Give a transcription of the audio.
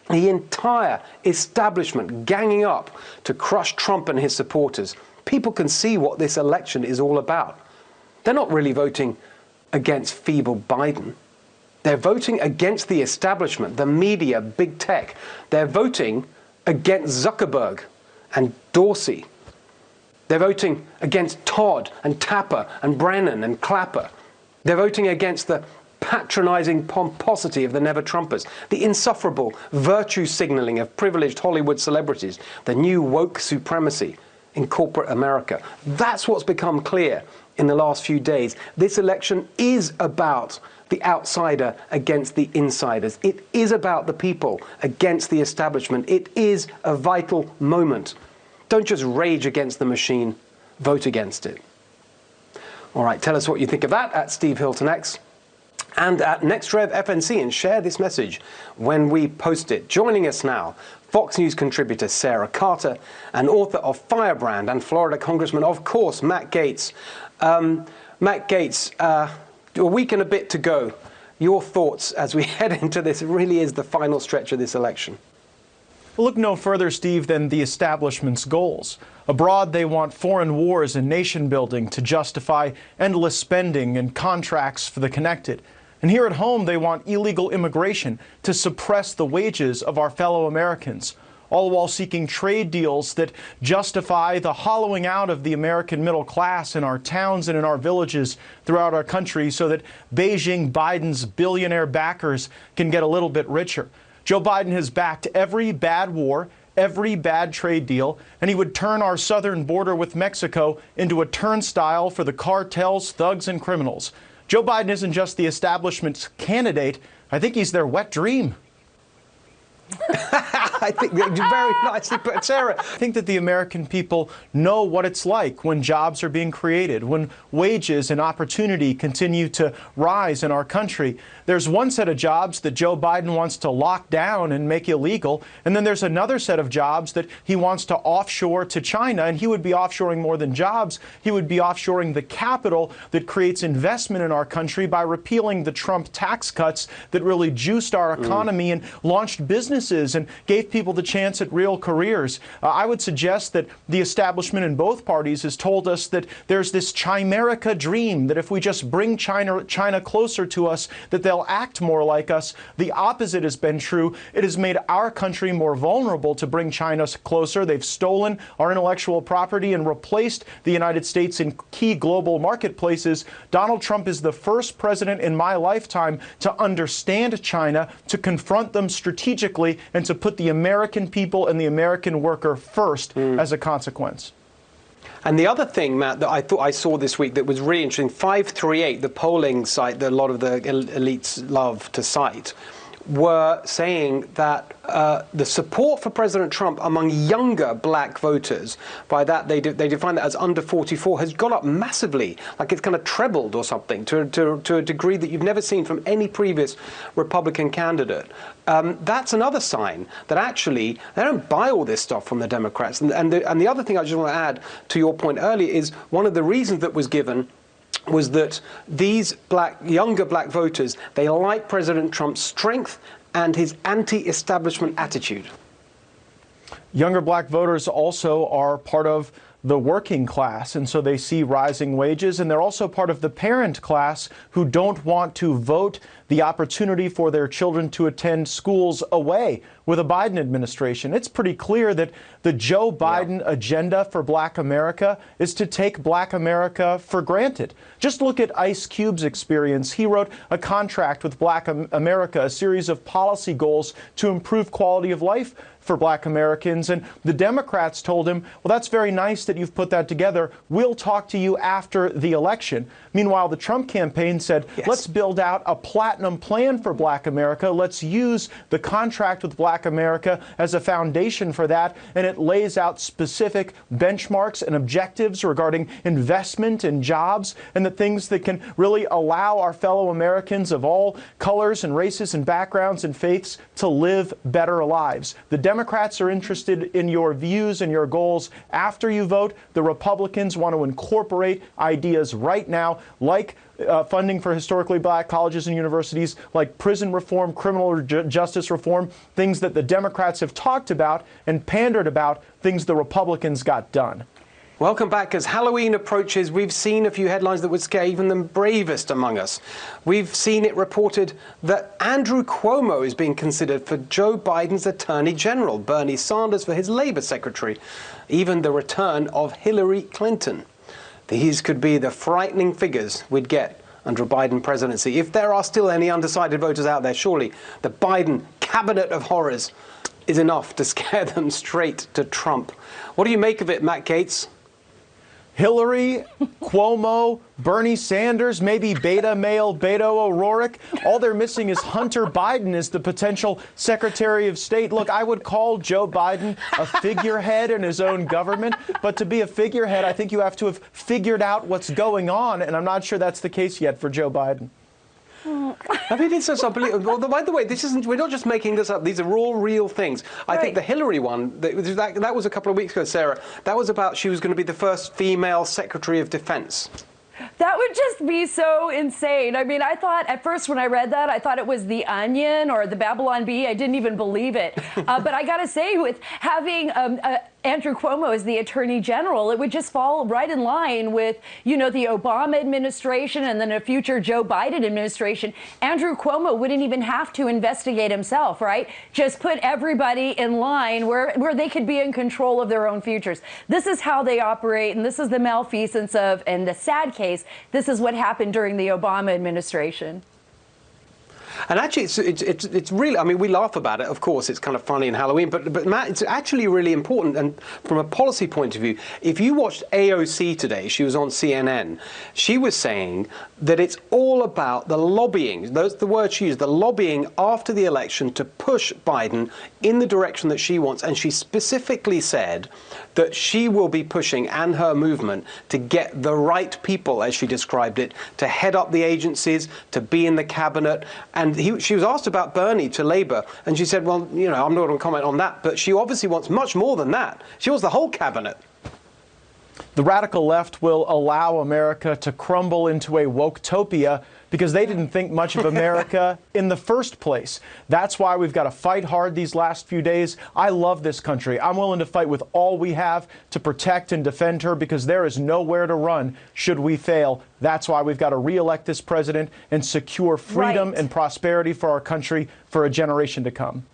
The entire establishment ganging up to crush Trump and his supporters. People can see what this election is all about. They're not really voting against feeble Biden. They're voting against the establishment, the media, big tech. They're voting against Zuckerberg and Dorsey. They're voting against Todd and Tapper and Brennan and Clapper. They're voting against the patronizing pomposity of the never-Trumpers, the insufferable virtue signaling of privileged Hollywood celebrities, the new woke supremacy in corporate America. That's what's become clear in the last few days. This election is about the outsider against the insiders. It is about the people against the establishment. It is a vital moment. Don't just rage against the machine, vote against it. All right, tell us what you think of that at Steve Hilton X and at NextRev FNC, and share this message when we post it. Joining us now, Fox News contributor Sarah Carter and author of Firebrand and Florida Congressman, of course, Matt Gaetz. Matt Gaetz, a week and a bit to go. Your thoughts as we head into this? It really is the final stretch of this election. Well, look no further, Steve, than the establishment's goals. Abroad, they want foreign wars and nation building to justify endless spending and contracts for the connected. And here at home, they want illegal immigration to suppress the wages of our fellow Americans, all while seeking trade deals that justify the hollowing out of the American middle class in our towns and in our villages throughout our country so that Beijing Biden's billionaire backers can get a little bit richer. Joe Biden has backed every bad war, every bad trade deal, and he would turn our southern border with Mexico into a turnstile for the cartels, thugs, and criminals. Joe Biden isn't just the establishment's candidate. I think he's their wet dream. I think very nicely put, Sarah. I think that the American people know what it's like when jobs are being created, when wages and opportunity continue to rise in our country. There's one set of jobs that Joe Biden wants to lock down and make illegal, and then there's another set of jobs that he wants to offshore to China, and he would be offshoring more than jobs. He would be offshoring the capital that creates investment in our country by repealing the Trump tax cuts that really juiced our economy and launched businesses and gave people the chance at real careers. I would suggest that the establishment in both parties has told us that there's this chimerica dream that if we just bring China closer to us, that they'll act more like us. The opposite has been true. It has made our country more vulnerable to bring China closer. They've stolen our intellectual property and replaced the United States in key global marketplaces. Donald Trump is the first president in my lifetime to understand China, to confront them strategically, and to put the American people and the American worker first as a consequence. And the other thing, Matt, that I thought I saw this week that was really interesting, 538, the polling site that a lot of the elites love to cite, were saying that the support for President Trump among younger black voters, by that they define that as under 44, has gone up massively, like it's kind of trebled or something, to a degree that you've never seen from any previous Republican candidate. That's another sign that actually they don't buy all this stuff from the Democrats. And the other thing I just want to add to your point earlier is one of the reasons that was given was that these younger black voters, they like President Trump's strength and his anti-establishment attitude. Younger black voters also are part of the working class, and so they see rising wages, and they're also part of the parent class who don't want to vote the opportunity for their children to attend schools away with a Biden administration. It's pretty clear that the Joe Biden agenda for Black America is to take Black America for granted. Just look at Ice Cube's experience. He wrote a contract with Black America, a series of policy goals to improve quality of life for Black Americans, and the Democrats told him, well, that's very nice that you've put that together. We'll talk to you after the election. Meanwhile, the Trump campaign said, let's build out a platinum plan for Black America. Let's use the contract with Black America as a foundation for that, and it lays out specific benchmarks and objectives regarding investment and jobs and the things that can really allow our fellow Americans of all colors and races and backgrounds and faiths to live better lives. The Democrats are interested in your views and your goals after you vote. The Republicans want to incorporate ideas right now, like funding for historically black colleges and universities, like prison reform, criminal justice reform, things that the Democrats have talked about and pandered about, things the Republicans got done. Welcome back. As Halloween approaches, we've seen a few headlines that would scare even the bravest among us. We've seen it reported that Andrew Cuomo is being considered for Joe Biden's Attorney General, Bernie Sanders for his Labor Secretary, even the return of Hillary Clinton. These could be the frightening figures we'd get under a Biden presidency. If there are still any undecided voters out there, surely the Biden cabinet of horrors is enough to scare them straight to Trump. What do you make of it, Matt Gaetz? Hillary, Cuomo, Bernie Sanders, maybe beta male Beto O'Rourke. All they're missing is Hunter Biden as the potential Secretary of State. Look, I would call Joe Biden a figurehead in his own government, but to be a figurehead, I think you have to have figured out what's going on, and I'm not sure that's the case yet for Joe Biden. I mean, it's just unbelievable. By the way, we're not just making this up. These are all real things. I think the Hillary one, that was a couple of weeks ago, Sarah. That was about she was going to be the first female Secretary of Defense. That would just be so insane. I mean, I thought at first when I read that, I thought it was The Onion or the Babylon Bee. I didn't even believe it. But I got to say, with having Andrew Cuomo as the Attorney General, it would just fall right in line with, you know, the Obama administration and then a future Joe Biden administration. Andrew Cuomo wouldn't even have to investigate himself, right? Just put everybody in line where they could be in control of their own futures. This is how they operate, and this is the malfeasance of, and the sad case, this is what happened during the Obama administration. And actually, it's really, I mean, we laugh about it, of course, it's kind of funny in Halloween, but Matt, it's actually really important. And from a policy point of view, if you watched AOC today, she was on CNN, she was saying that it's all about the lobbying, that's the word she used, the lobbying after the election to push Biden in the direction that she wants. And she specifically said that she will be pushing, and her movement, to get the right people, as she described it, to head up the agencies, to be in the cabinet. And she was asked about Bernie to Labor, and she said, well, you know, I'm not going to comment on that, but she obviously wants much more than that. She wants the whole cabinet. The radical left will allow America to crumble into a woke-topia because they didn't think much of America in the first place. That's why we've got to fight hard these last few days. I love this country. I'm willing to fight with all we have to protect and defend her because there is nowhere to run should we fail. That's why we've got to re-elect this president and secure freedom and prosperity for our country for a generation to come.